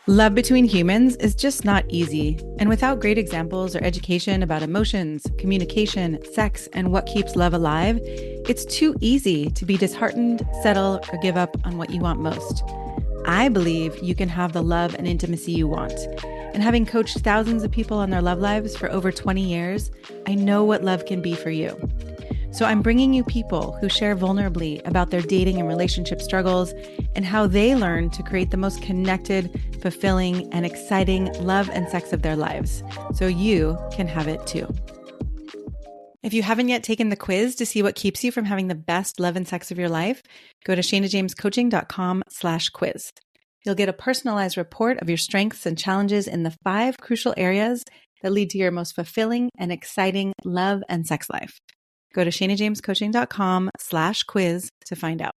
Love between humans is just not easy. And without great examples or education about emotions, communication, sex, and what keeps love alive, it's too easy to be disheartened, settle, or give up on what you want most. I believe you can have the love and intimacy you want. And having coached thousands of people on their love lives for over 20 years, I know what love can be for you. So I'm bringing you people who share vulnerably about their dating and relationship struggles and how they learn to create the most connected, fulfilling, and exciting love and sex of their lives, so you can have it too. If you haven't yet taken the quiz to see what keeps you from having the best love and sex of your life, go to shanajamescoaching.com/quiz. You'll get a personalized report of your strengths and challenges in the 5 crucial areas that lead to your most fulfilling and exciting love and sex life. Go to shanajamescoaching.com/quiz to find out.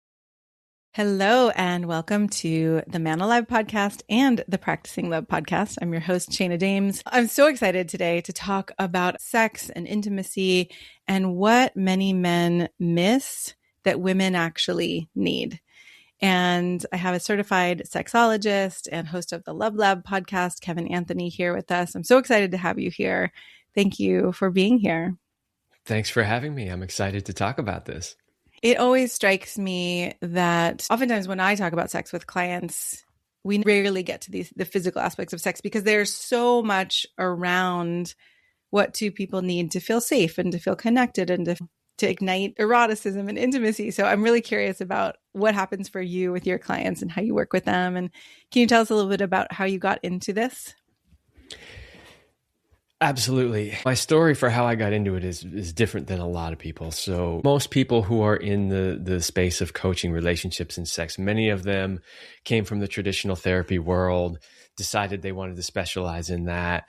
Hello, and welcome to the Man Alive podcast and the Practicing Love podcast. I'm your host, Shana James. I'm so excited today to talk about sex and intimacy and what many men miss that women actually need. And I have a certified sexologist and host of the Love Lab podcast, Kevin Anthony, here with us. I'm so excited to have you here. Thank you for being here. Thanks for having me. I'm excited to talk about this. It always strikes me that oftentimes when I talk about sex with clients, we rarely get to the physical aspects of sex because there's so much around what two people need to feel safe and to feel connected and to ignite eroticism and intimacy. So I'm really curious about what happens for you with your clients and how you work with them. And can you tell us a little bit about how you got into this? Absolutely. My story for how I got into it is different than a lot of people. So most people who are in the space of coaching relationships and sex, many of them came from the traditional therapy world, decided they wanted to specialize in that,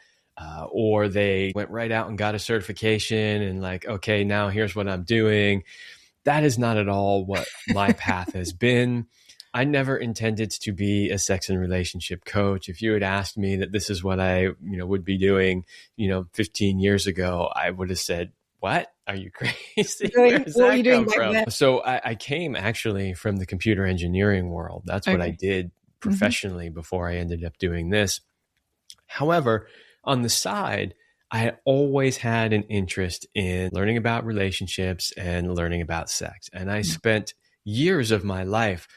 or they went right out and got a certification and like, okay, now here's what I'm doing. That is not at all what my path has been. I never intended to be a sex and relationship coach. If you had asked me that this is what I, would be doing, 15 years ago, I would have said, "What? Are you crazy? Where does that come from?" So I came actually from the computer engineering world. That's what I did professionally before I ended up doing this. However, on the side, I had always had an interest in learning about relationships and learning about sex. And I spent years of my life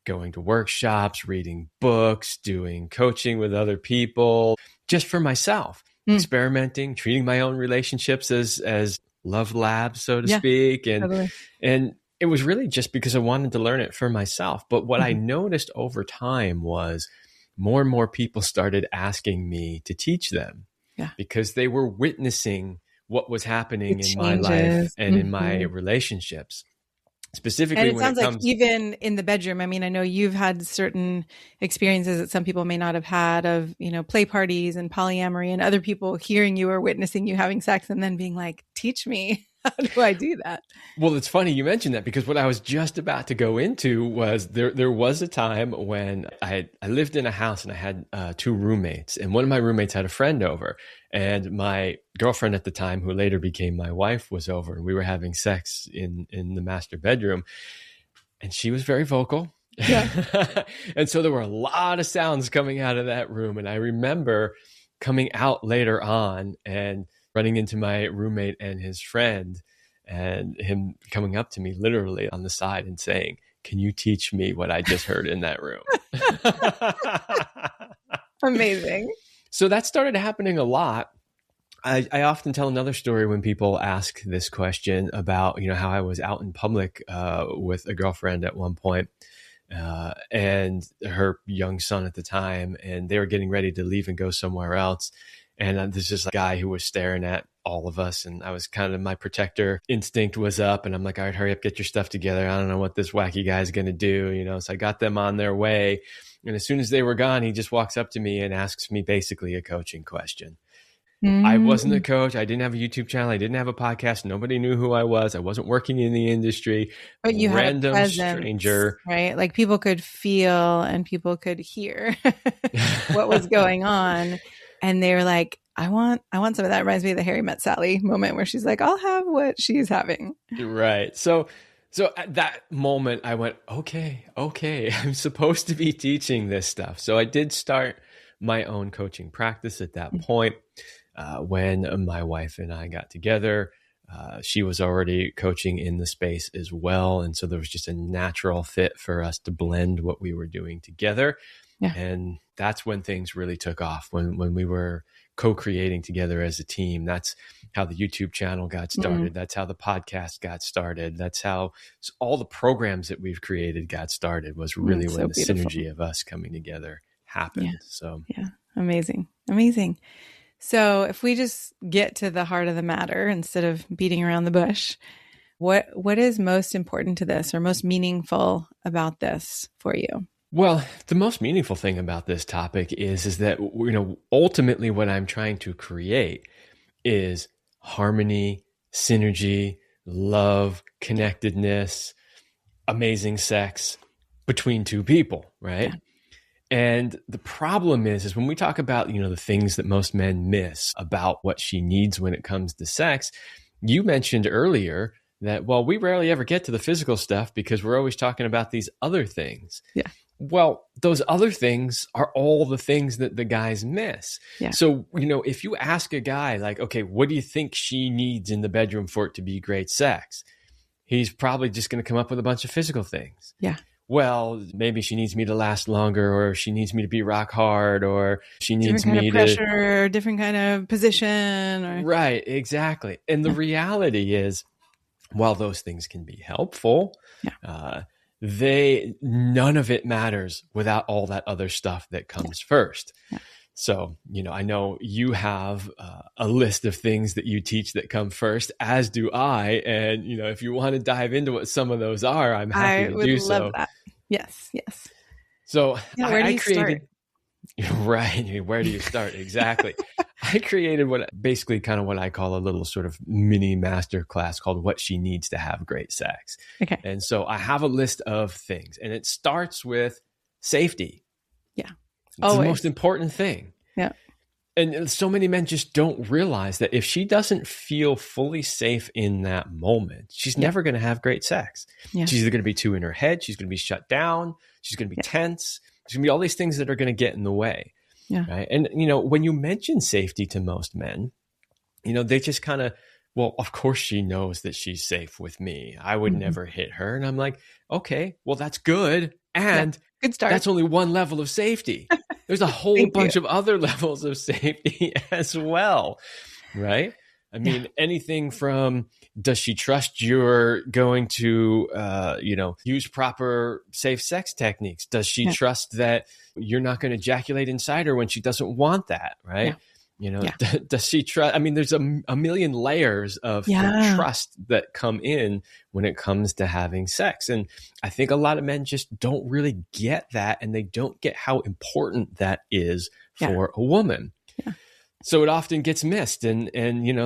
going to workshops, reading books, doing coaching with other people, just for myself, experimenting, treating my own relationships as love labs, so to speak. And it was really just because I wanted to learn it for myself. But what I noticed over time was more and more people started asking me to teach them because they were witnessing what was happening in my life and in my relationships. Specifically, and it sounds like even in the bedroom, I mean, I know you've had certain experiences that some people may not have had of, play parties and polyamory and other people hearing you or witnessing you having sex and then being like, teach me. How do I do that? Well, it's funny you mentioned that because what I was just about to go into was there was a time when I lived in a house and I had 2 roommates, and one of my roommates had a friend over, and my girlfriend at the time, who later became my wife, was over, and we were having sex in the master bedroom, and she was very vocal. Yeah. And so there were a lot of sounds coming out of that room. And I remember coming out later on and running into my roommate and his friend, and him coming up to me literally on the side and saying, "Can you teach me what I just heard in that room?" Amazing. So that started happening a lot. I often tell another story when people ask this question about, how I was out in public with a girlfriend at one point, and her young son at the time, and they were getting ready to leave and go somewhere else. And there's just a guy who was staring at all of us. And I was kind of, my protector instinct was up. And I'm like, all right, hurry up, get your stuff together. I don't know what this wacky guy is going to do, So I got them on their way. And as soon as they were gone, he just walks up to me and asks me basically a coaching question. I wasn't a coach. I didn't have a YouTube channel. I didn't have a podcast. Nobody knew who I was. I wasn't working in the industry. But you random had a presence, stranger, right? Like people could feel and people could hear what was going on. And they were like, I want some of that. Reminds me of the Harry Met Sally moment where she's like, I'll have what she's having. Right. So at that moment I went, okay, I'm supposed to be teaching this stuff. So I did start my own coaching practice at that point. When my wife and I got together, she was already coaching in the space as well. And so there was just a natural fit for us to blend what we were doing together. Yeah. And that's when things really took off, when we were co-creating together as a team. That's how the YouTube channel got started. That's how the podcast got started. That's how all the programs that we've created got started, was really when the synergy of us coming together happened. Yeah. So yeah, amazing. Amazing. So if we just get to the heart of the matter instead of beating around the bush, what is most important to this or most meaningful about this for you? Well, the most meaningful thing about this topic is that, ultimately what I'm trying to create is harmony, synergy, love, connectedness, amazing sex between two people, right? Yeah. And the problem is when we talk about, the things that most men miss about what she needs when it comes to sex, you mentioned earlier that, well, we rarely ever get to the physical stuff because we're always talking about these other things. Yeah. Well, those other things are all the things that the guys miss. Yeah. So, if you ask a guy like, okay, what do you think she needs in the bedroom for it to be great sex? He's probably just going to come up with a bunch of physical things. Yeah. Well, maybe she needs me to last longer, or she needs me to be rock hard, or she needs different me kind of pressure, different kind of position. Or... Right, exactly. And the reality is, while those things can be helpful, none of it matters without all that other stuff that comes first. Yeah. So, I know you have a list of things that you teach that come first, as do I. And, if you want to dive into what some of those are, I'm happy to do so. I would love that. Yes. So where do you created, start? Right. Where do you start? Exactly. I created what I call a little sort of mini master class called What She Needs to Have Great Sex. Okay. And so I have a list of things, and it starts with safety. Yeah. It's the most important thing. Yeah. And so many men just don't realize that if she doesn't feel fully safe in that moment, she's never going to have great sex. Yeah. She's either going to be too in her head, she's going to be shut down, she's going to be tense, there's going to be all these things that are going to get in the way. Yeah. Right. And, when you mention safety to most men, they just kind of, well, of course she knows that she's safe with me. I would never hit her. And I'm like, okay, well, that's good. And good start. That's only one level of safety. There's a whole bunch of other levels of safety as well. Right. I mean, anything from, does she trust you're going to, use proper safe sex techniques? Does she trust that you're not going to ejaculate inside her when she doesn't want that? Right. Yeah. Does she trust? I mean, there's a million layers of trust that come in when it comes to having sex. And I think a lot of men just don't really get that. And they don't get how important that is for a woman. Yeah. So it often gets missed. And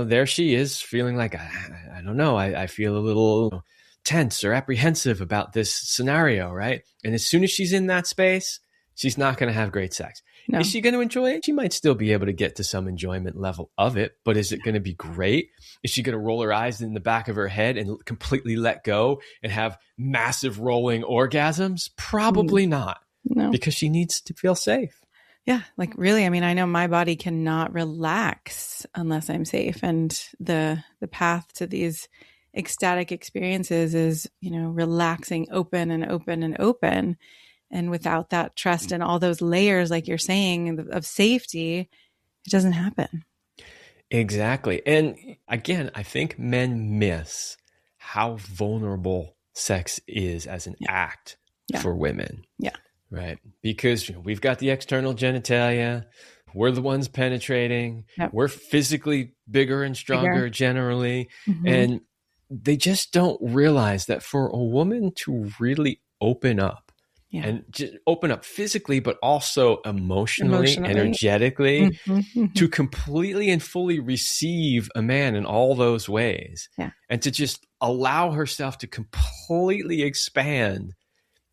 there she is feeling like, I don't know, I feel a little tense or apprehensive about this scenario, right? And as soon as she's in that space, she's not going to have great sex. No. Is she going to enjoy it? She might still be able to get to some enjoyment level of it, but is it going to be great? Is she going to roll her eyes in the back of her head and completely let go and have massive rolling orgasms? Probably not. No. Because she needs to feel safe. Yeah, like really, I mean, I know my body cannot relax unless I'm safe. And the path to these ecstatic experiences is, relaxing open and open and open. And without that trust and all those layers, like you're saying, of safety, it doesn't happen. Exactly. And again, I think men miss how vulnerable sex is as an act for women. Yeah. Right. Because we've got the external genitalia. We're the ones penetrating. Yep. We're physically bigger and stronger generally. Mm-hmm. And they just don't realize that for a woman to really open up, and just open up physically, but also emotionally. Energetically, to completely and fully receive a man in all those ways, and to just allow herself to completely expand,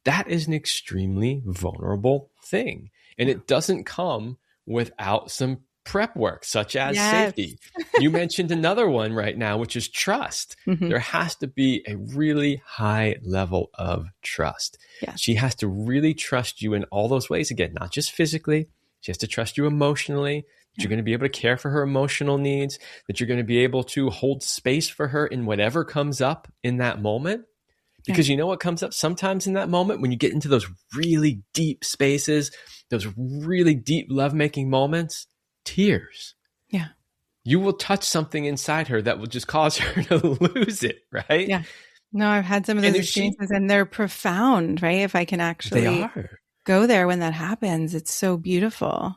that is an extremely vulnerable thing. And it doesn't come without some prep work, such as safety. You mentioned another one right now, which is trust. Mm-hmm. There has to be a really high level of trust. Yes. She has to really trust you in all those ways. Again, not just physically, She has to trust you emotionally, that you're going to be able to care for her emotional needs, that you're going to be able to hold space for her in whatever comes up in that moment. Because you know what comes up sometimes in that moment when you get into those really deep spaces, those really deep lovemaking moments? Tears. Yeah. You will touch something inside her that will just cause her to lose it, right? Yeah. No, I've had some of those experiences and they're profound, right? If I can actually go there when that happens, it's so beautiful.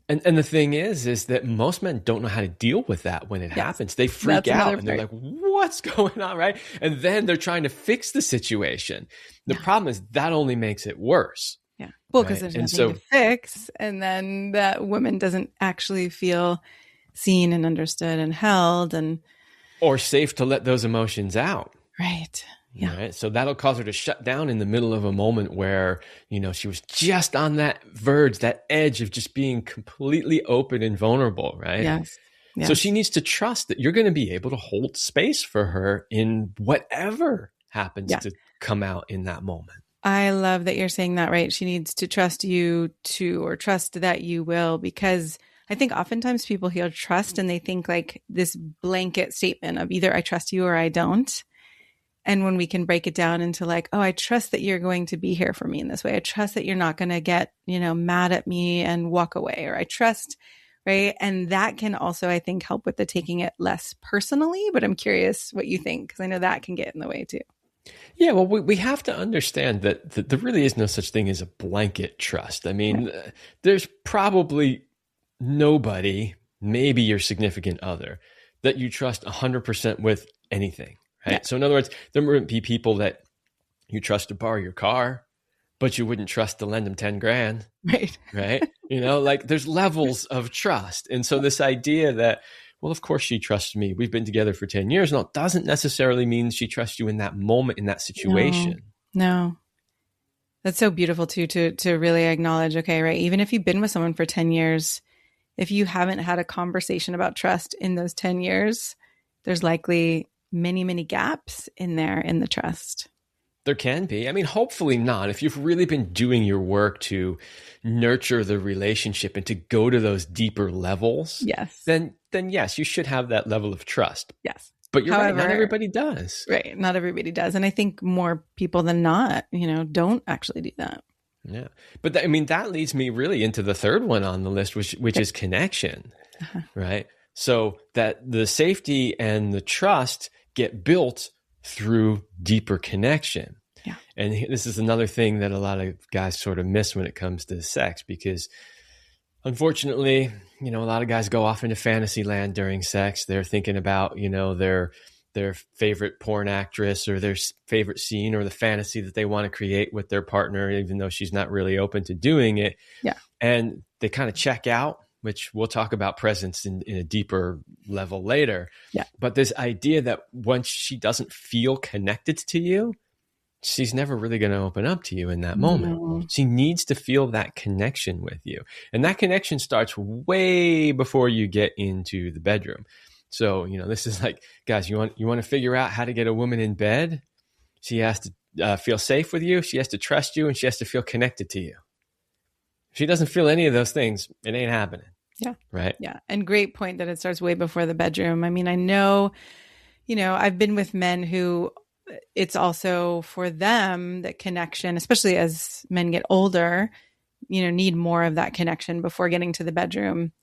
And the thing is that most men don't know how to deal with that when it happens. They freak out and they're like, what's going on, right? And then they're trying to fix the situation. The problem is that only makes it worse. Yeah. Well, because there's nothing to fix. And then that woman doesn't actually feel seen and understood and held or safe to let those emotions out. Right. Yeah. Right? So that'll cause her to shut down in the middle of a moment where, she was just on that verge, that edge of just being completely open and vulnerable, right? Yes. So she needs to trust that you're going to be able to hold space for her in whatever happens to come out in that moment. I love that you're saying that, right? She needs to trust you or trust that you will, because I think oftentimes people hear trust and they think like this blanket statement of either I trust you or I don't. And when we can break it down into like, oh, I trust that you're going to be here for me in this way. I trust that you're not going to get, mad at me and walk away, or I trust, right? And that can also, I think, help with the taking it less personally. But I'm curious what you think, because I know that can get in the way too. Yeah, well, we have to understand that there really is no such thing as a blanket trust. I mean, there's probably nobody, maybe your significant other, that you trust 100% with anything. Right. Yeah. So in other words, there wouldn't be people that you trust to borrow your car, but you wouldn't trust to lend them 10 grand. Right. Right. Like there's levels of trust. And so this idea that, well, of course she trusts me. We've been together for 10 years. No, it doesn't necessarily mean she trusts you in that moment, in that situation. No. That's so beautiful too, to really acknowledge, okay, right. Even if you've been with someone for 10 years, if you haven't had a conversation about trust in those 10 years, there's likely many, many gaps in there in the trust. There can be. I mean, hopefully not. If you've really been doing your work to nurture the relationship and to go to those deeper levels, then yes, you should have that level of trust. Yes. But you're right, not everybody does. Right. Not everybody does. And I think more people than not, don't actually do that. Yeah. But that leads me really into the third one on the list, which is connection, right? So that the safety and the trust get built through deeper connection. Yeah. And this is another thing that a lot of guys sort of miss when it comes to sex, because unfortunately, a lot of guys go off into fantasy land during sex. They're thinking about, their favorite porn actress or their favorite scene or the fantasy that they want to create with their partner, even though she's not really open to doing it. Yeah. And they kind of check out, which we'll talk about presence in a deeper level later. Yeah. But this idea that once she doesn't feel connected to you, she's never really going to open up to you in that moment. No. She needs to feel that connection with you. And that connection starts way before you get into the bedroom. So, this is like, guys, you want to figure out how to get a woman in bed? She has to feel safe with you. She has to trust you, and she has to feel connected to you. If she doesn't feel any of those things, it ain't happening. Yeah. Right. Yeah. And great point that it starts way before the bedroom. I mean, I know, I've been with men who it's also for them that connection, especially as men get older, need more of that connection before getting to the bedroom.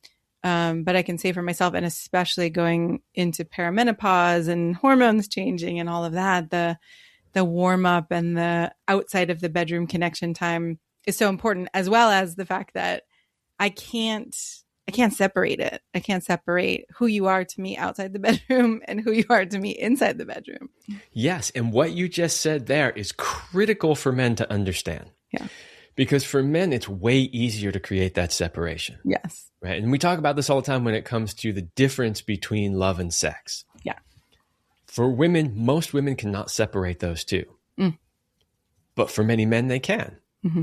But I can say for myself, and especially going into perimenopause and hormones changing and all of that, the warm up and the outside of the bedroom connection time is so important, as well as the fact that I can't separate it. I can't separate who you are to me outside the bedroom and who you are to me inside the bedroom. Yes. And what you just said there is critical for men to understand. Yeah. Because for men, it's way easier to create that separation. Yes. Right. And we talk about this all the time when it comes to the difference between love and sex. Yeah. For women, most women cannot separate those two. But for many men, they can. Mm-hmm.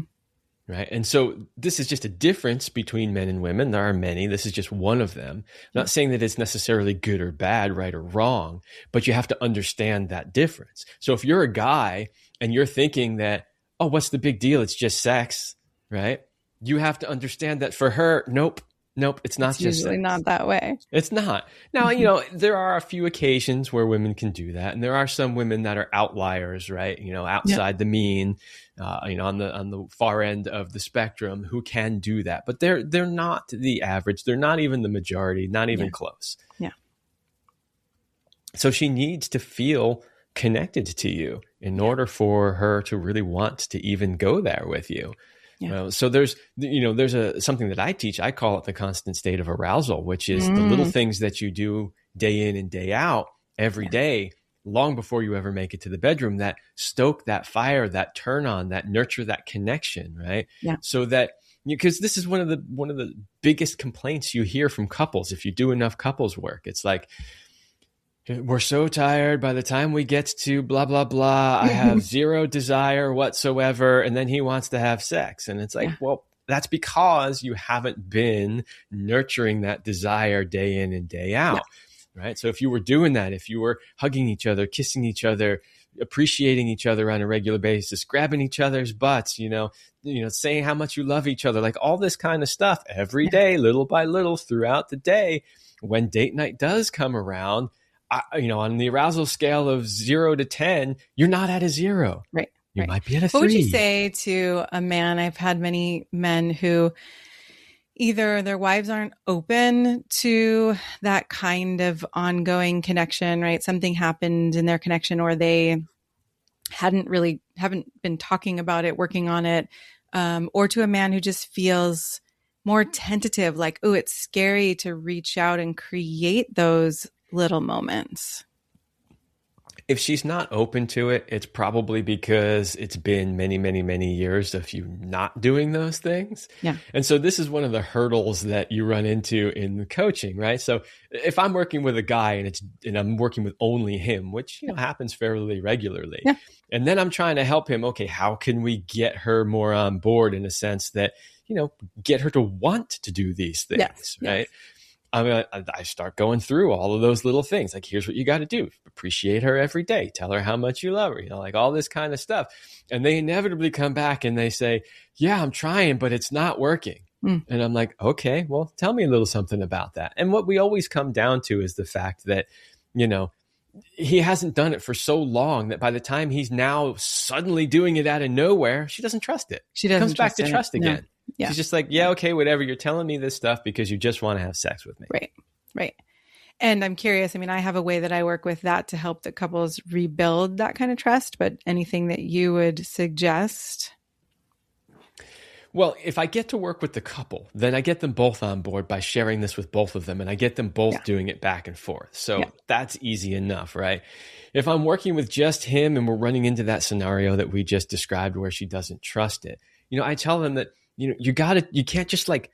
Right. And so this is just a difference between men and women. There are many. This is just one of them. I'm not saying that it's necessarily good or bad, right or wrong, but you have to understand that difference. So if you're a guy and you're thinking that, oh, what's the big deal? It's just sex, right? you have to understand that for her, nope, it's not It's just usually sex. not that way. It's not. Now, there are a few occasions where women can do that. And there are some women that are outliers, right? Outside the mean, on the far end of the spectrum who can do that. But they're not the average. They're not even the majority, not even close. Yeah. So she needs to feel connected to you in order for her to really want to even go there with you. Yeah. So there's something that I teach. I call it the constant state of arousal, which is the little things that you do day in and day out every day, long before you ever make it to the bedroom, that stoke that fire, that turn on, that nurture that connection, right? Yeah. So that, because this is one of the biggest complaints you hear from couples. If you do enough couples work, it's like, we're so tired by the time we get to blah, blah, blah. I have zero desire whatsoever. And then he wants to have sex. And it's like, well, that's because you haven't been nurturing that desire day in and day out. Right. So if you were doing that, if you were hugging each other, kissing each other, appreciating each other on a regular basis, grabbing each other's butts, saying how much you love each other, like all this kind of stuff every day, little by little throughout the day, when date night does come around, on the arousal scale of 0 to 10, you're not at a 0. Right. You might be at a 3. What would you say to a man? I've had many men who either their wives aren't open to that kind of ongoing connection, right? Something happened in their connection, or they haven't been talking about it, working on it, or to a man who just feels more tentative, like, oh, it's scary to reach out and create those little moments. If she's not open to it, it's probably because it's been many, many, many years of you not doing those things. Yeah. And so this is one of the hurdles that you run into in the coaching, right? So if I'm working with a guy and I'm working with only him, which happens fairly regularly, and then I'm trying to help him, okay, how can we get her more on board in a sense that, get her to want to do these things, right? I start going through all of those little things. Like, here's what you got to do. Appreciate her every day. Tell her how much you love her, like all this kind of stuff. And they inevitably come back and they say, yeah, I'm trying, but it's not working. And I'm like, okay, well, tell me a little something about that. And what we always come down to is the fact that, he hasn't done it for so long that by the time he's now suddenly doing it out of nowhere, she doesn't trust it. She comes back to trust again. No. Yeah. She's just like, yeah, okay, whatever. You're telling me this stuff because you just want to have sex with me. Right. And I'm curious. I mean, I have a way that I work with that to help the couples rebuild that kind of trust, but anything that you would suggest? Well, if I get to work with the couple, then I get them both on board by sharing this with both of them, and I get them both doing it back and forth. So that's easy enough, right? If I'm working with just him and we're running into that scenario that we just described where she doesn't trust it, I tell them that, you can't just like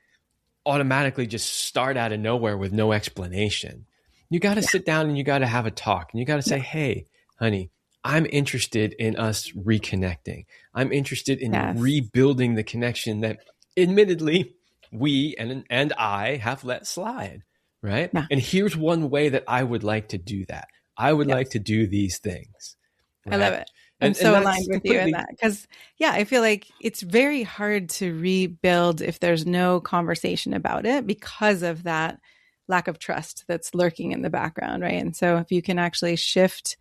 automatically just start out of nowhere with no explanation. You got to sit down and you got to have a talk, and you got to say, hey, honey, I'm interested in us reconnecting. I'm interested in rebuilding the connection that admittedly we and I have let slide, right? Yeah. And here's one way that I would like to do that. I would like to do these things. Right? I love it. I'm so aligned with you in that, because I feel like it's very hard to rebuild if there's no conversation about it because of that lack of trust that's lurking in the background, right? And so if you can actually shift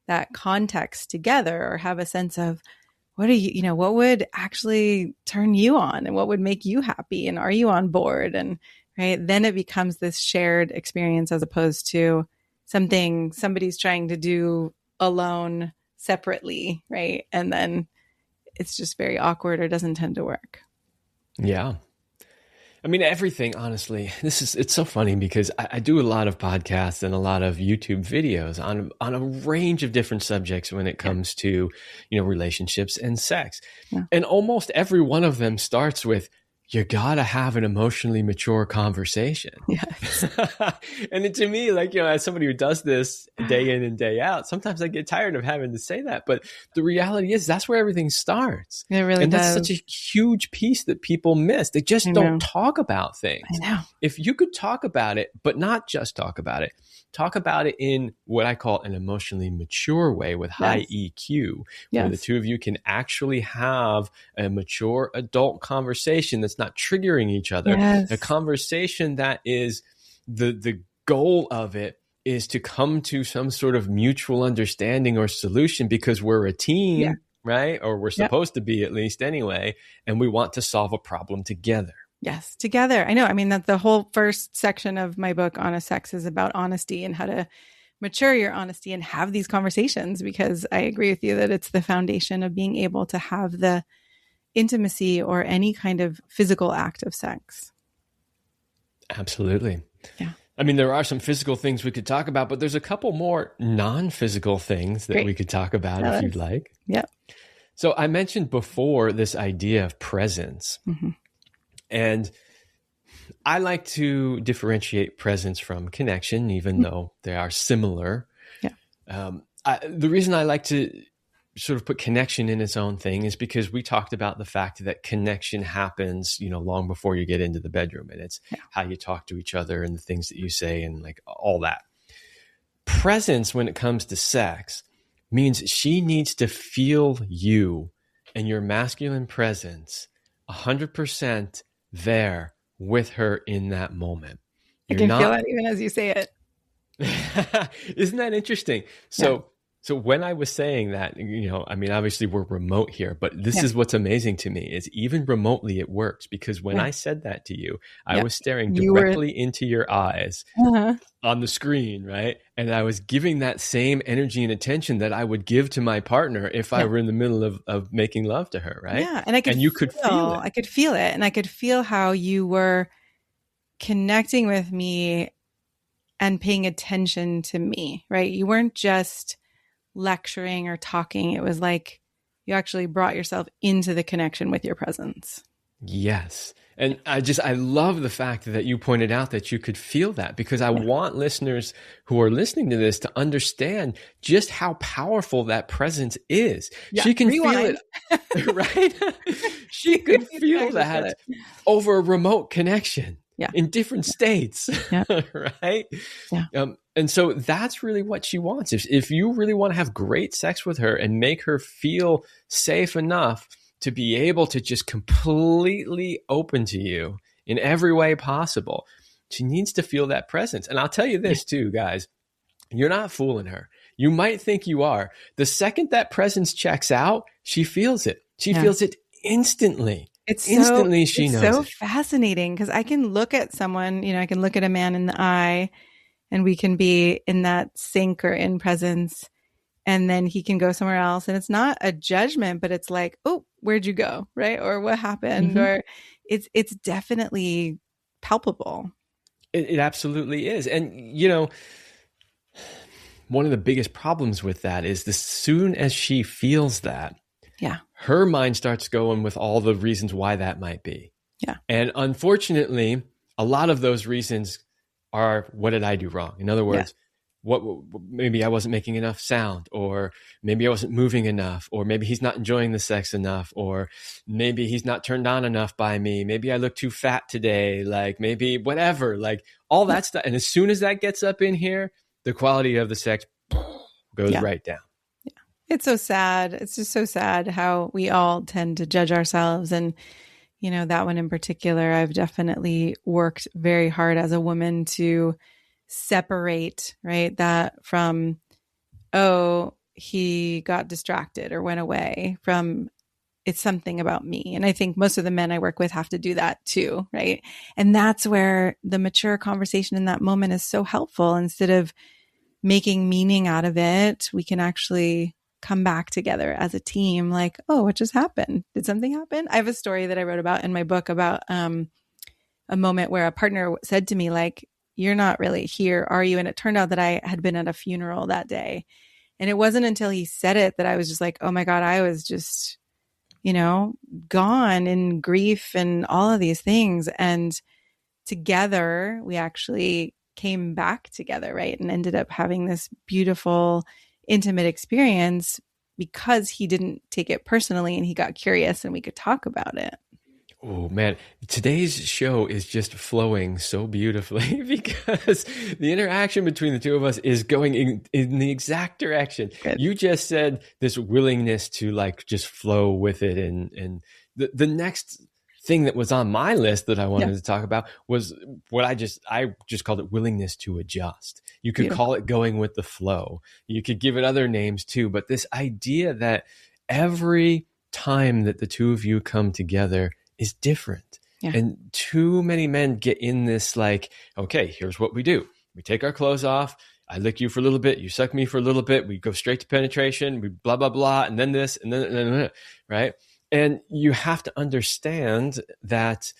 that context together, or have a sense of what would actually turn you on and what would make you happy, and are you on board, and right, then it becomes this shared experience as opposed to something somebody's trying to do alone, separately, right? And then it's just very awkward or doesn't tend to work. Yeah. I mean, everything, honestly, it's so funny because I do a lot of podcasts and a lot of YouTube videos on a range of different subjects when it comes to, relationships and sex. Yeah. And almost every one of them starts with, you gotta have an emotionally mature conversation. Yes. And to me, like, as somebody who does this day in and day out, sometimes I get tired of having to say that. But the reality is that's where everything starts. It really does. That's such a huge piece that people miss. They just don't talk about things. I know. If you could talk about it, but not just talk about it in what I call an emotionally mature way with high EQ, where the two of you can actually have a mature adult conversation that's not triggering each other. Yes. A conversation that is the goal of it is to come to some sort of mutual understanding or solution because we're a team, right? Or we're supposed to be, at least anyway, and we want to solve a problem together. Yes, together. I know. I mean, that the whole first section of my book, Honest Sex, is about honesty and how to mature your honesty and have these conversations, because I agree with you that it's the foundation of being able to have the intimacy or any kind of physical act of sex. Absolutely. Yeah. I mean, there are some physical things we could talk about, but there's a couple more non-physical things that we could talk about if you'd like. Yeah. So I mentioned before this idea of presence. Mm-hmm. And I like to differentiate presence from connection, even though they are similar. Yeah. The reason I like to sort of put connection in its own thing is because we talked about the fact that connection happens, long before you get into the bedroom, and it's how you talk to each other and the things that you say and like all that. Presence when it comes to sex means she needs to feel you and your masculine presence 100% there with her in that moment. I can feel that even as you say it. Isn't that interesting? So when I was saying that, I mean, obviously we're remote here, but this is what's amazing to me is even remotely it works, because when I said that to you, I was staring directly into your eyes on the screen, right? And I was giving that same energy and attention that I would give to my partner if I were in the middle of making love to her, right? Yeah, and you could feel it. I could feel it, and I could feel how you were connecting with me and paying attention to me, right? You weren't just lecturing or talking. It was like you actually brought yourself into the connection with your presence. Yes. And I love the fact that you pointed out that you could feel that, because I want listeners who are listening to this to understand just how powerful that presence is. Yeah, she can feel it, right? She could feel that over a remote connection. In different states, right? Yeah. And so that's really what she wants. If you really want to have great sex with her and make her feel safe enough to be able to just completely open to you in every way possible, she needs to feel that presence. And I'll tell you this too, guys, you're not fooling her. You might think you are. The second that presence checks out, she feels it. She feels it instantly. It's so fascinating, because I can look at someone, I can look at a man in the eye and we can be in that sync or in presence, and then he can go somewhere else. And it's not a judgment, but it's like, oh, where'd you go? Right. Or what happened? Or it's definitely palpable. It absolutely is. And, one of the biggest problems with that is as soon as she feels that, her mind starts going with all the reasons why that might be. Yeah. And unfortunately, a lot of those reasons are, what did I do wrong? In other words, maybe I wasn't making enough sound, or maybe I wasn't moving enough, or maybe he's not enjoying the sex enough, or maybe he's not turned on enough by me. Maybe I look too fat today, like maybe whatever, like all that stuff. And as soon as that gets up in here, the quality of the sex goes right down. It's so sad. It's just so sad how we all tend to judge ourselves. And, that one in particular, I've definitely worked very hard as a woman to separate, right, that from, oh, he got distracted or went away, from it's something about me. And I think most of the men I work with have to do that too, right? And that's where the mature conversation in that moment is so helpful. Instead of making meaning out of it, we can actually come back together as a team, like, oh, what just happened? Did something happen? I have a story that I wrote about in my book about a moment where a partner said to me, like, you're not really here, are you? And it turned out that I had been at a funeral that day. And it wasn't until he said it that I was just like, oh my God, I was just, gone in grief and all of these things. And together, we actually came back together, right? And ended up having this beautiful, intimate experience because he didn't take it personally and he got curious and we could talk about it. Oh man, today's show is just flowing so beautifully because the interaction between the two of us is going in the exact direction. Good. You just said this willingness to like just flow with it, and the next thing that was on my list that I wanted Yeah. to talk about was what I just called it willingness to adjust. You could Beautiful. call it going with the flow. You could give it other names too, but this idea that every time that the two of you come together is different. Yeah. And too many men get in this like, okay, here's what we do. We take our clothes off. I lick you for a little bit. You suck me for a little bit. We go straight to penetration. We blah, blah, blah. And then this and then right? And you have to understand that,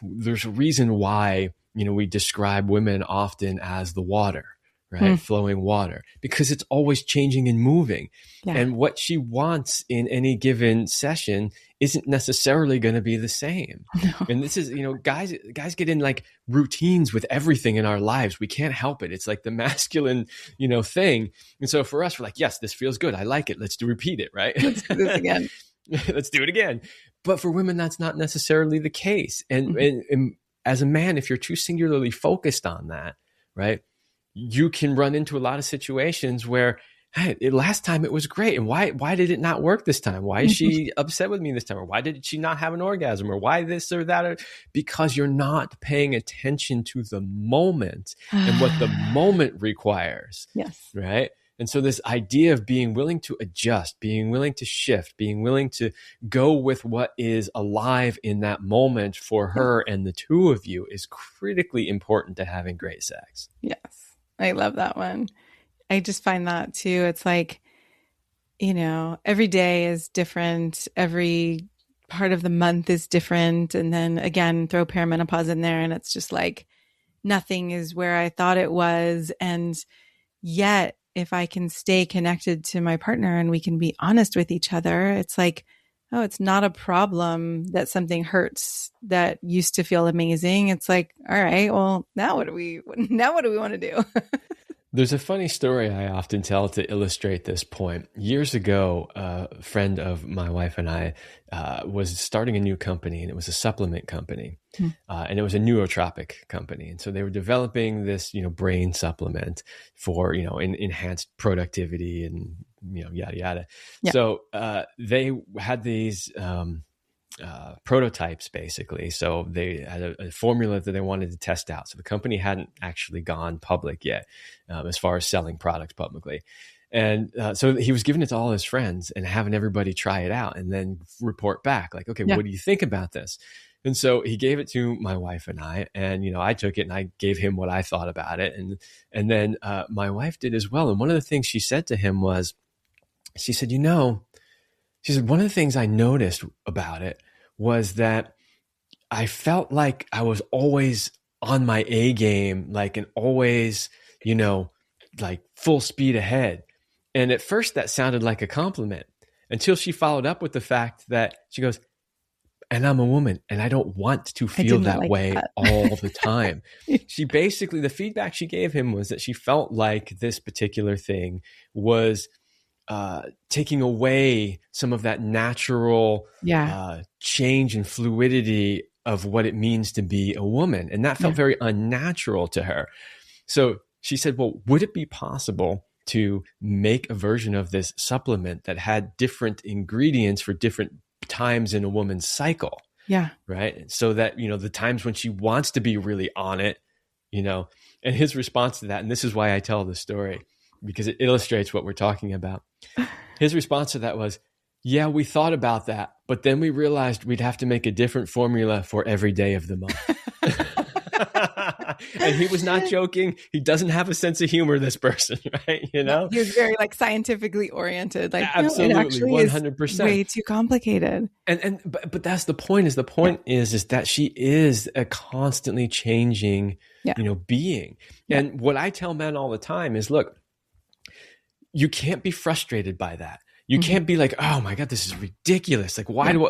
there's a reason why, we describe women often as the water, right? Flowing water, because it's always changing and moving. Yeah. And what she wants in any given session isn't necessarily going to be the same. No. And this is, guys get in like routines with everything in our lives. We can't help it. It's like the masculine, thing. And so for us, we're like, yes, this feels good. I like it. Let's repeat it, right? Let's do this again. Let's do it again. But for women, that's not necessarily the case. And as a man, if you're too singularly focused on that, right, you can run into a lot of situations where, hey, last time it was great. And why did it not work this time? Why is she upset with me this time? Or why did she not have an orgasm? Or why this or that? Because you're not paying attention to the moment and what the moment requires. Yes. Right. And so this idea of being willing to adjust, being willing to shift, being willing to go with what is alive in that moment for her and the two of you is critically important to having great sex. Yes. I love that one. I just find that too. It's like, every day is different. Every part of the month is different. And then again, throw perimenopause in there and it's just like nothing is where I thought it was. And yet, if I can stay connected to my partner and we can be honest with each other, it's like, oh, it's not a problem that something hurts that used to feel amazing. It's like, all right, well, now what do we want to do? There's a funny story I often tell to illustrate this point. Years ago, a friend of my wife and I was starting a new company, and it was a supplement company, and it was a nootropic company. And so they were developing this, brain supplement for, enhanced productivity and, yada, yada. Yeah. So they had these prototypes basically. So they had a formula that they wanted to test out. So the company hadn't actually gone public yet as far as selling products publicly. And so he was giving it to all his friends and having everybody try it out and then report back like, okay, what do you think about this? And so he gave it to my wife and I, and, I took it and I gave him what I thought about it. And then my wife did as well. And one of the things she said to him was, she said, one of the things I noticed about it was that I felt like I was always on my A game, like, and always, like full speed ahead. And at first that sounded like a compliment until she followed up with the fact that she goes, and I'm a woman and I don't want to feel that way all the time. She basically, the feedback she gave him was that she felt like this particular thing was taking away some of that natural change and fluidity of what it means to be a woman. And that felt very unnatural to her. So she said, well, would it be possible to make a version of this supplement that had different ingredients for different times in a woman's cycle? Yeah. Right. So that, the times when she wants to be really on it, and his response to that, and this is why I tell the story, because it illustrates what we're talking about. His response to that was, yeah, we thought about that, but then we realized we'd have to make a different formula for every day of the month. And he was not joking. He doesn't have a sense of humor, this person, right? He was very scientifically oriented. Like, absolutely, no, it actually 100%. Is way too complicated. But that's the point. Is that she is a constantly changing, being. Yeah. And what I tell men all the time is, look, you can't be frustrated by that. You can't be like, oh my God, this is ridiculous. Like, why do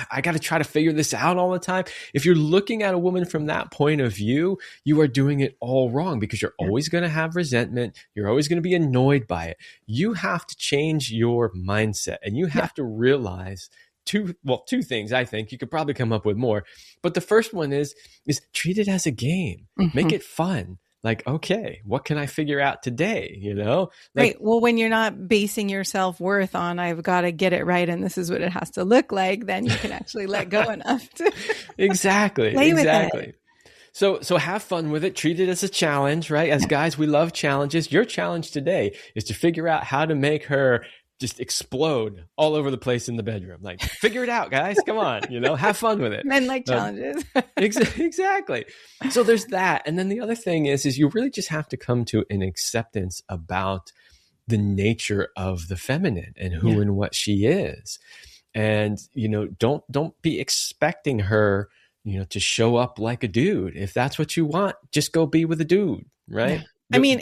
I got to try to figure this out all the time? If you're looking at a woman from that point of view, you are doing it all wrong because you're always going to have resentment. You're always going to be annoyed by it. You have to change your mindset and you have to realize two things. I think you could probably come up with more, but the first one is treat it as a game, make it fun. like, okay, what can I figure out today? Right. Well, when you're not basing your self-worth on, I've got to get it right and this is what it has to look like, then you can actually let go enough to exactly. play with it. So have fun with it. Treat it as a challenge, right? As guys, we love challenges. Your challenge today is to figure out how to make her just explode all over the place in the bedroom. Like, figure it out, guys. Come on, have fun with it. Men like challenges. Exactly. So there's that. And then the other thing is you really just have to come to an acceptance about the nature of the feminine and who and what she is. And, don't be expecting her, to show up like a dude. If that's what you want, just go be with a dude, right? Yeah. I mean,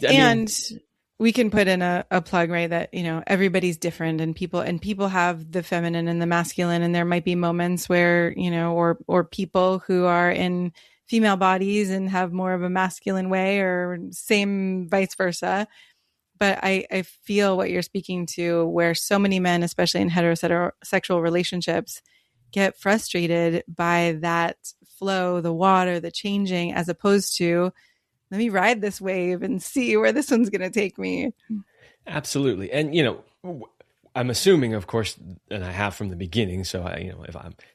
we can put in a plug, right? That, everybody's different and people have the feminine and the masculine. And there might be moments where, or people who are in female bodies and have more of a masculine way, or same vice versa. But I feel what you're speaking to, where so many men, especially in heterosexual relationships, get frustrated by that flow, the water, the changing, as opposed to, let me ride this wave and see where this one's going to take me. Absolutely. And, I'm assuming, of course, and I have from the beginning. So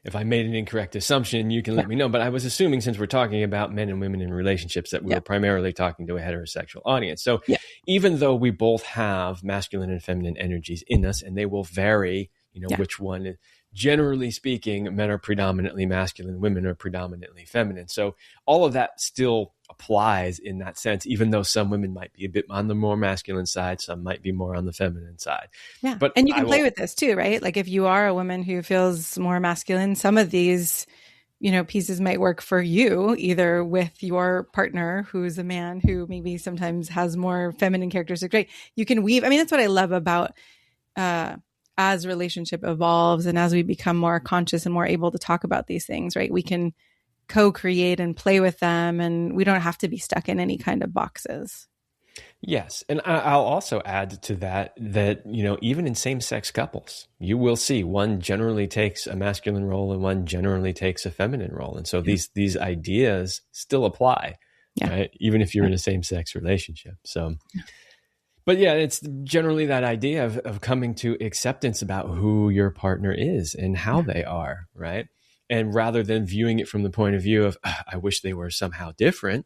if I made an incorrect assumption, you can let me know. But I was assuming, since we're talking about men and women in relationships, that we were primarily talking to a heterosexual audience. So even though we both have masculine and feminine energies in us, and they will vary, which one, generally speaking, men are predominantly masculine, women are predominantly feminine. So all of that still applies in that sense, even though some women might be a bit on the more masculine side, some might be more on the feminine side. Yeah. And you can play with this too, right? Like, if you are a woman who feels more masculine, some of these, pieces might work for you, either with your partner who's a man who maybe sometimes has more feminine characteristics, right? You can weave. I mean, that's what I love about, as relationship evolves and as we become more conscious and more able to talk about these things, right? We can co-create and play with them, and we don't have to be stuck in any kind of boxes. Yes. And I'll also add to that, even in same-sex couples, you will see one generally takes a masculine role and one generally takes a feminine role. And so these ideas still apply, right? Even if you're in a same-sex relationship. So, but it's generally that idea of coming to acceptance about who your partner is and how they are, right? And rather than viewing it from the point of view of, I wish they were somehow different,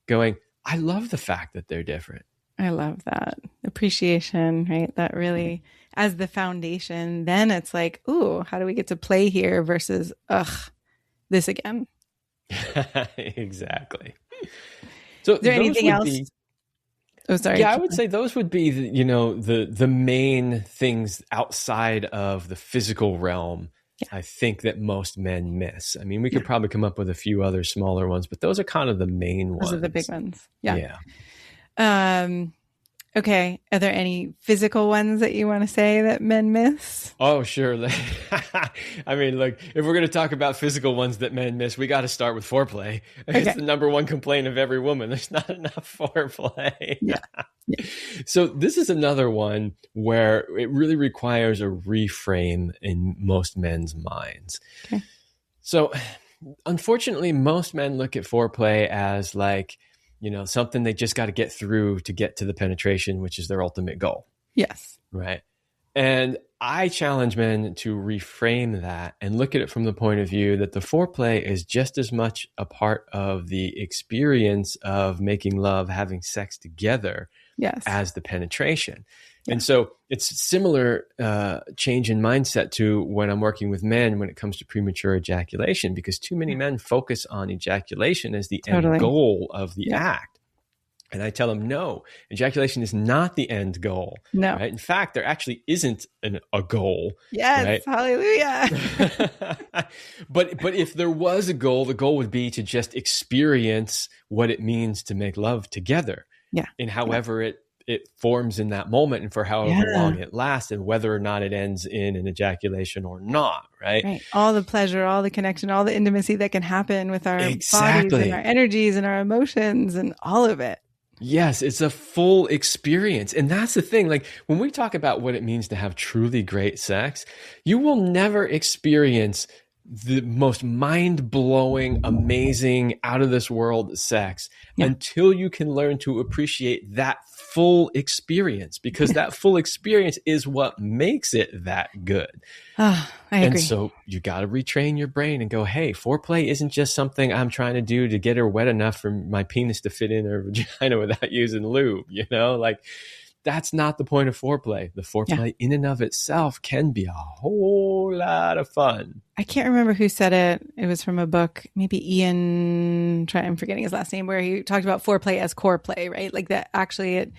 going, I love the fact that they're different. I love that. Appreciation, right? That really, as the foundation, then it's like, ooh, how do we get to play here versus, this again? Exactly. So is there anything else? Oh, sorry. Yeah, I would say those would be, the main things outside of the physical realm. I think that most men miss. I mean, we could probably come up with a few other smaller ones, but those are kind of the main ones. Those are the big ones. Yeah. Okay. Are there any physical ones that you want to say that men miss? Oh, sure. I mean, look, if we're going to talk about physical ones that men miss, we got to start with foreplay. Okay. It's the number one complaint of every woman. There's not enough foreplay. Yeah. So this is another one where it really requires a reframe in most men's minds. Okay. So unfortunately, most men look at foreplay as like, something they just got to get through to get to the penetration, which is their ultimate goal. Yes. Right. And I challenge men to reframe that and look at it from the point of view that the foreplay is just as much a part of the experience of making love, having sex together, as the penetration. Yeah. And so it's a similar change in mindset to when I'm working with men when it comes to premature ejaculation, because too many men focus on ejaculation as the end goal of the act. And I tell them, no, ejaculation is not the end goal. No. Right? In fact, there actually isn't a goal. Yes, right? Hallelujah. But if there was a goal, the goal would be to just experience what it means to make love together. Yeah. And however it forms in that moment and for however long it lasts, and whether or not it ends in an ejaculation or not, right? All the pleasure, all the connection, all the intimacy that can happen with our bodies and our energies and our emotions and all of it. Yes, it's a full experience. And that's the thing. Like, when we talk about what it means to have truly great sex, you will never experience the most mind-blowing, amazing, out of this world sex until you can learn to appreciate that full experience, because that full experience is what makes it that good. Oh, I agree. And so you got to retrain your brain and go, hey, foreplay isn't just something I'm trying to do to get her wet enough for my penis to fit in her vagina without using lube, like that's not the point of foreplay. The foreplay in and of itself can be a whole lot of fun. I can't remember who said it. It was from a book, maybe Ian, I'm forgetting his last name, where he talked about foreplay as core play, right? Like that actually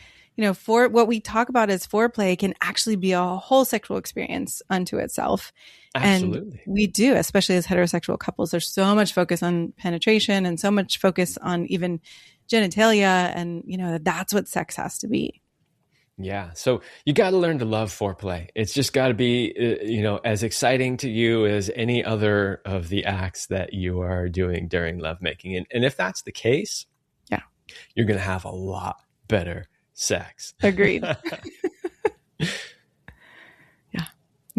for what we talk about as foreplay can actually be a whole sexual experience unto itself. Absolutely. And we do, especially as heterosexual couples, there's so much focus on penetration and so much focus on even genitalia. And, that's what sex has to be. Yeah. So you got to learn to love foreplay. It's just got to be, as exciting to you as any other of the acts that you are doing during lovemaking. And if that's the case, you're going to have a lot better sex. Agreed. Yeah.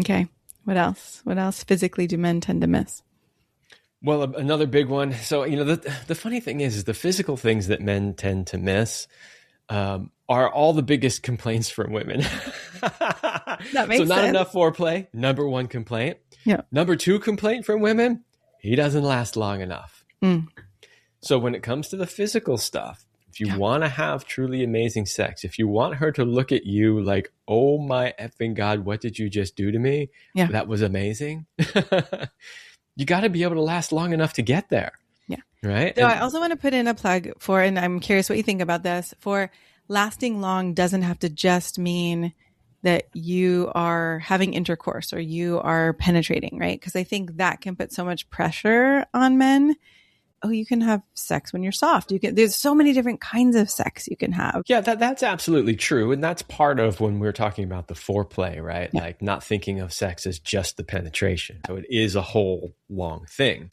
Okay. What else? What else physically do men tend to miss? Well, another big one. So, the funny thing is the physical things that men tend to miss are all the biggest complaints from women. That makes sense. So not enough foreplay, number one complaint. Yeah. Number two complaint from women, he doesn't last long enough. So when it comes to the physical stuff, if you want to have truly amazing sex, if you want her to look at you like, oh my effing God, what did you just do to me? Yeah. That was amazing. You got to be able to last long enough to get there. Yeah. Right. So I also want to put in a plug for, and I'm curious what you think about this, for lasting long doesn't have to just mean that you are having intercourse or you are penetrating, right? Because I think that can put so much pressure on men. Oh, you can have sex when you're soft. There's so many different kinds of sex you can have. Yeah, that's absolutely true. And that's part of when we're talking about the foreplay, right? Yeah. Like not thinking of sex as just the penetration. So it is a whole long thing.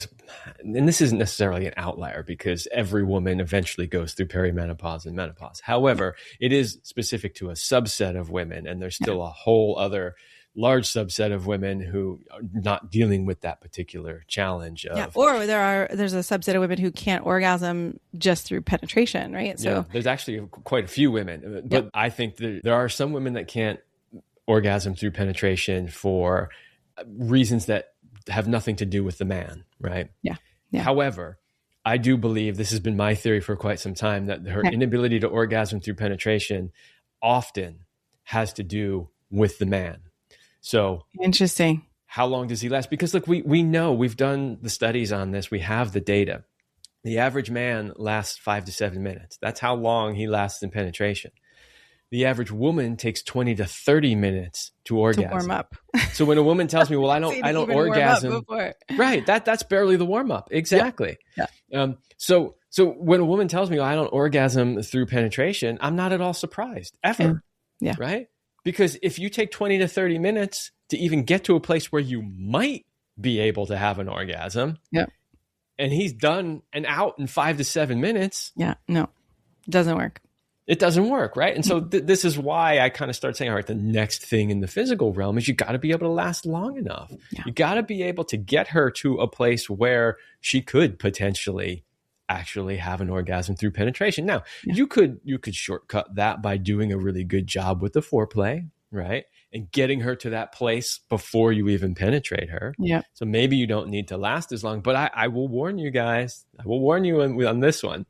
And this isn't necessarily an outlier because every woman eventually goes through perimenopause and menopause. However, it is specific to a subset of women, and there's still a whole other large subset of women who are not dealing with that particular challenge. Or there's a subset of women who can't orgasm just through penetration, right? So there's actually quite a few women, but I think there are some women that can't orgasm through penetration for reasons that have nothing to do with the man, right? Yeah. However, I do believe, this has been my theory for quite some time, that her inability to orgasm through penetration often has to do with the man. So interesting. How long does he last? Because look, we know, we've done the studies on this. We have the data. The average man lasts 5 to 7 minutes. That's how long he lasts in penetration. The average woman takes 20 to 30 minutes to orgasm. To warm up. So when a woman tells me, well, I don't orgasm. Right. That's barely the warm up. Exactly. Yeah. So when a woman tells me, well, I don't orgasm through penetration, I'm not at all surprised ever. Yeah. Right. Because if you take 20 to 30 minutes to even get to a place where you might be able to have an orgasm, and he's done and out in 5 to 7 minutes. Yeah, no, it doesn't work. It doesn't work, right? And so this is why I kind of start saying, all right, the next thing in the physical realm is you got to be able to last long enough. Yeah. You got to be able to get her to a place where she could potentially actually have an orgasm through penetration. Now, you could shortcut that by doing a really good job with the foreplay, right? And getting her to that place before you even penetrate her. Yeah. So maybe you don't need to last as long, but I will warn you guys. I will warn you on this one,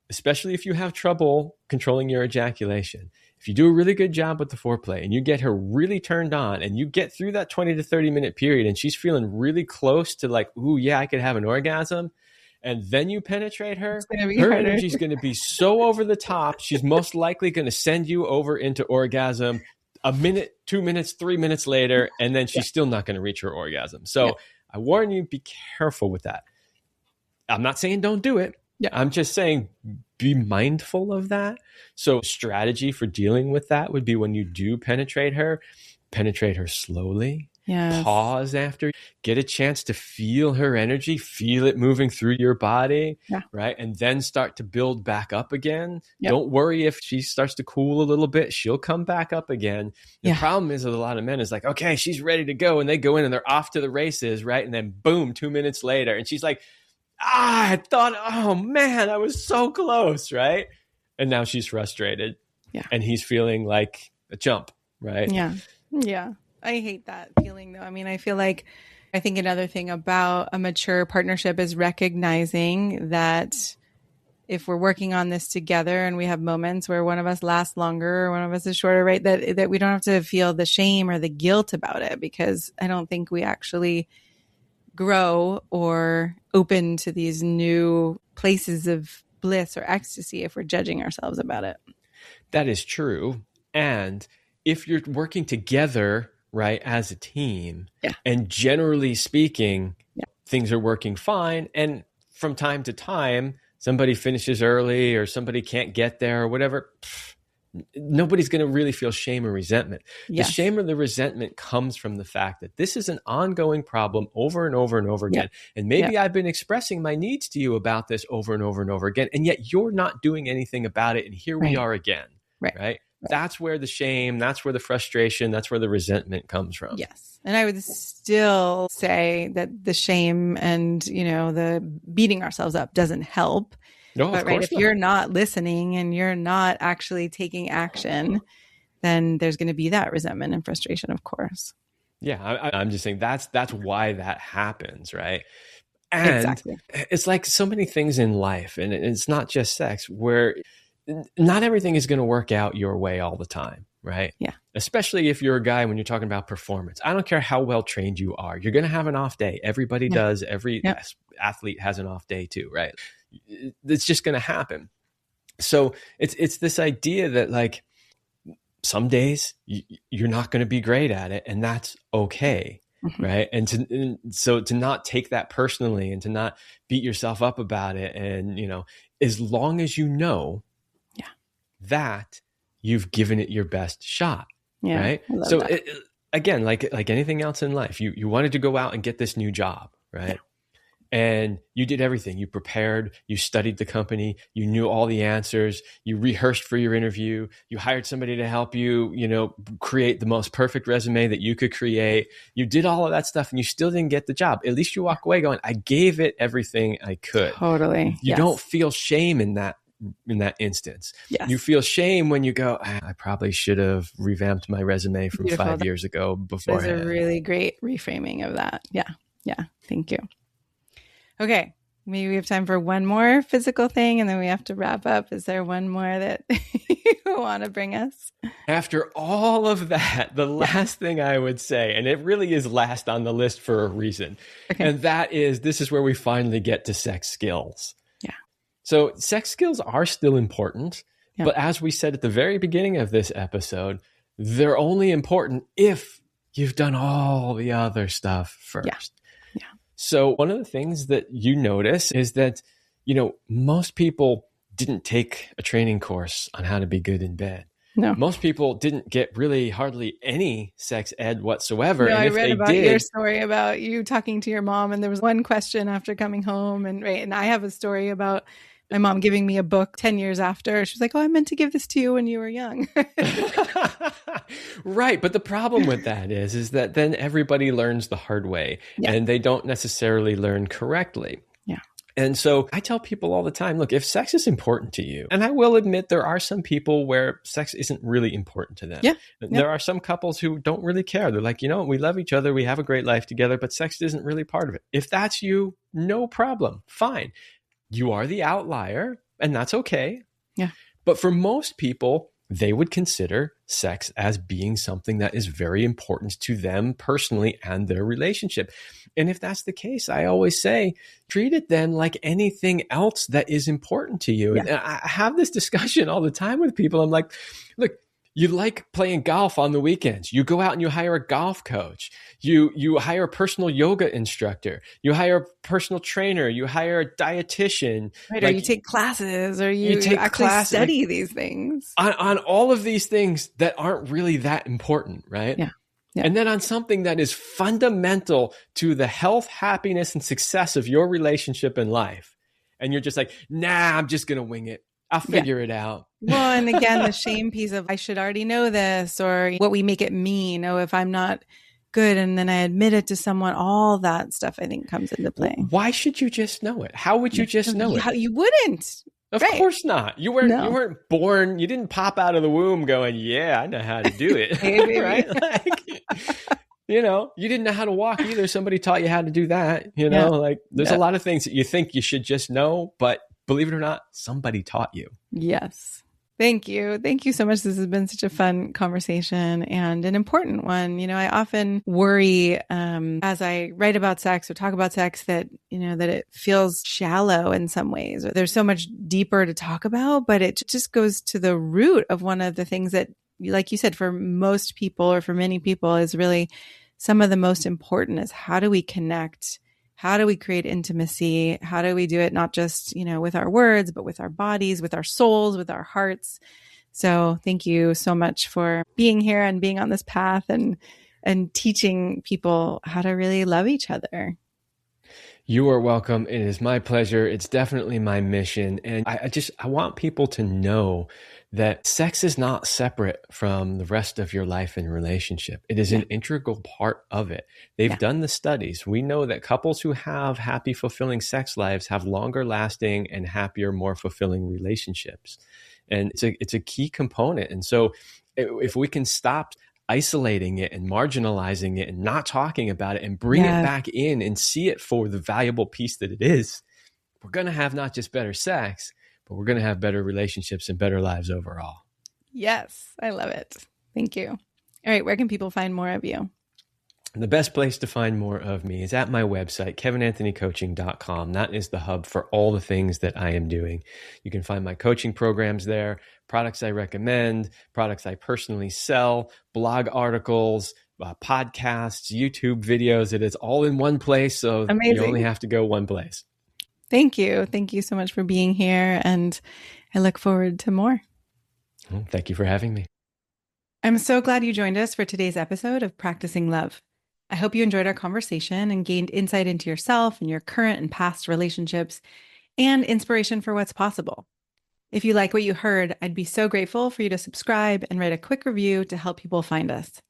especially if you have trouble controlling your ejaculation. If you do a really good job with the foreplay and you get her really turned on and you get through that 20 to 30 minute period and she's feeling really close to like, ooh, yeah, I could have an orgasm. And then you penetrate her, her energy is going to be so over the top. She's most likely going to send you over into orgasm a minute, 2 minutes, 3 minutes later, and then she's still not going to reach her orgasm. So I warn you, be careful with that. I'm not saying don't do it. I'm just saying be mindful of that. So strategy for dealing with that would be when you do penetrate her slowly. Yes. Pause after, get a chance to feel her energy, feel it moving through your body, right? And then start to build back up again. Don't worry if she starts to cool a little bit, she'll come back up again. The problem is with a lot of men is like, okay, she's ready to go. And they go in and they're off to the races, right? And then boom, 2 minutes later. And she's like, I thought, oh man, I was so close, right? And now she's frustrated. And he's feeling like a chump, right? Yeah. I hate that feeling though. I mean, I think another thing about a mature partnership is recognizing that if we're working on this together and we have moments where one of us lasts longer or one of us is shorter, right? That we don't have to feel the shame or the guilt about it, because I don't think we actually grow or open to these new places of bliss or ecstasy if we're judging ourselves about it. That is true. And if you're working together, right, as a team, and generally speaking, things are working fine. And from time to time, somebody finishes early or somebody can't get there or whatever, nobody's going to really feel shame or resentment. The shame or the resentment comes from the fact that this is an ongoing problem over and over and over again. And maybe I've been expressing my needs to you about this over and over and over again, and yet you're not doing anything about it. And here we are again, right? That's where the shame, that's where the frustration, that's where the resentment comes from. Yes. And I would still say that the shame and, the beating ourselves up doesn't help. No, but if you're not listening and you're not actually taking action, then there's going to be that resentment and frustration, of course. Yeah. I'm just saying that's why that happens, right? And it's like so many things in life, and it's not just sex, where not everything is going to work out your way all the time, right? Yeah. Especially if you're a guy, when you're talking about performance. I don't care how well trained you are. You're going to have an off day. Everybody does. Every athlete has an off day too, right? It's just going to happen. So it's this idea that like some days you're not going to be great at it, and that's okay. Right. And so to not take that personally and to not beat yourself up about it. And, as long as you know that you've given it your best shot. Right. So again, like anything else in life, you wanted to go out and get this new job. Right. And you did everything. You prepared, you studied the company, you knew all the answers, you rehearsed for your interview, you hired somebody to help you, create the most perfect resume that you could create. You did all of that stuff and you still didn't get the job. At least you walk away going, I gave it everything I could. Totally. You don't feel shame in that instance. You feel shame when you go, I probably should have revamped my resume from 5 years ago before. That's a really great reframing of that. Yeah. Thank you. Okay. Maybe we have time for one more physical thing and then we have to wrap up. Is there one more that you want to bring us? After all of that, the last thing I would say, and it really is last on the list for a reason, and that is, this is where we finally get to sex skills. So sex skills are still important, but as we said at the very beginning of this episode, they're only important if you've done all the other stuff first. So one of the things that you notice is that, most people didn't take a training course on how to be good in bed. No. Most people didn't get really hardly any sex ed whatsoever. I read about your story about you talking to your mom, and there was one question after coming home, and I have a story about my mom giving me a book 10 years after. She was like, I meant to give this to you when you were young. Right. But the problem with that is that then everybody learns the hard way and they don't necessarily learn correctly. And so I tell people all the time, look, if sex is important to you, and I will admit there are some people where sex isn't really important to them. There are some couples who don't really care. They're like, we love each other. We have a great life together, but sex isn't really part of it. If that's you, no problem. Fine. You are the outlier, and that's okay. But for most people, they would consider sex as being something that is very important to them personally and their relationship. And if that's the case, I always say, treat it then like anything else that is important to you. And I have this discussion all the time with people. I'm like, look, you like playing golf on the weekends. You go out and you hire a golf coach. You hire a personal yoga instructor. You hire a personal trainer. You hire a dietitian. Right, or you take classes, or you actually study these things. On all of these things that aren't really that important, right? Yeah. And then on something that is fundamental to the health, happiness, and success of your relationship in life. And you're just like, nah, I'm just going to wing it. I'll figure it out. Well, and again, the shame piece of I should already know this, or what we make it mean. Oh, if I'm not good and then I admit it to someone, all that stuff I think comes into play. Why should you just know it? How would you just know it? You wouldn't. Of course not. You weren't born, you didn't pop out of the womb going, yeah, I know how to do it. Right? Like, you didn't know how to walk either. Somebody taught you how to do that. Like there's a lot of things that you think you should just know, but believe it or not, somebody taught you. Yes. Thank you. Thank you so much. This has been such a fun conversation and an important one. I often worry as I write about sex or talk about sex that, that it feels shallow in some ways, or there's so much deeper to talk about, but it just goes to the root of one of the things that, like you said, for most people or for many people is really some of the most important is how do we connect? How do we create intimacy? How do we do it not just, with our words, but with our bodies, with our souls, with our hearts? So thank you so much for being here and being on this path and teaching people how to really love each other. You are welcome. It is my pleasure. It's definitely my mission. And I want people to know that sex is not separate from the rest of your life and relationship. It is an integral part of it. They've done the studies. We know that couples who have happy, fulfilling sex lives have longer lasting and happier, more fulfilling relationships. And it's a key component. And so if we can stop isolating it and marginalizing it and not talking about it and bring it back in and see it for the valuable piece that it is, we're going to have not just better sex, but we're going to have better relationships and better lives overall. Yes, I love it. Thank you. All right, where can people find more of you? The best place to find more of me is at my website, kevinanthonycoaching.com. That is the hub for all the things that I am doing. You can find my coaching programs there, products I recommend, products I personally sell, blog articles, podcasts, YouTube videos. It is all in one place, so you only have to go one place. Thank you. Thank you so much for being here, and I look forward to more. Thank you for having me. I'm so glad you joined us for today's episode of Practicing Love. I hope you enjoyed our conversation and gained insight into yourself and your current and past relationships and inspiration for what's possible. If you like what you heard, I'd be so grateful for you to subscribe and write a quick review to help people find us.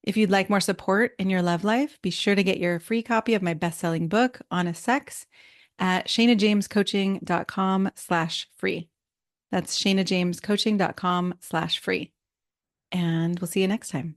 If you'd like more support in your love life, be sure to get your free copy of my best-selling book, Honest Sex, at shanajamescoaching.com/free. That's shanajamescoaching.com/free. And we'll see you next time.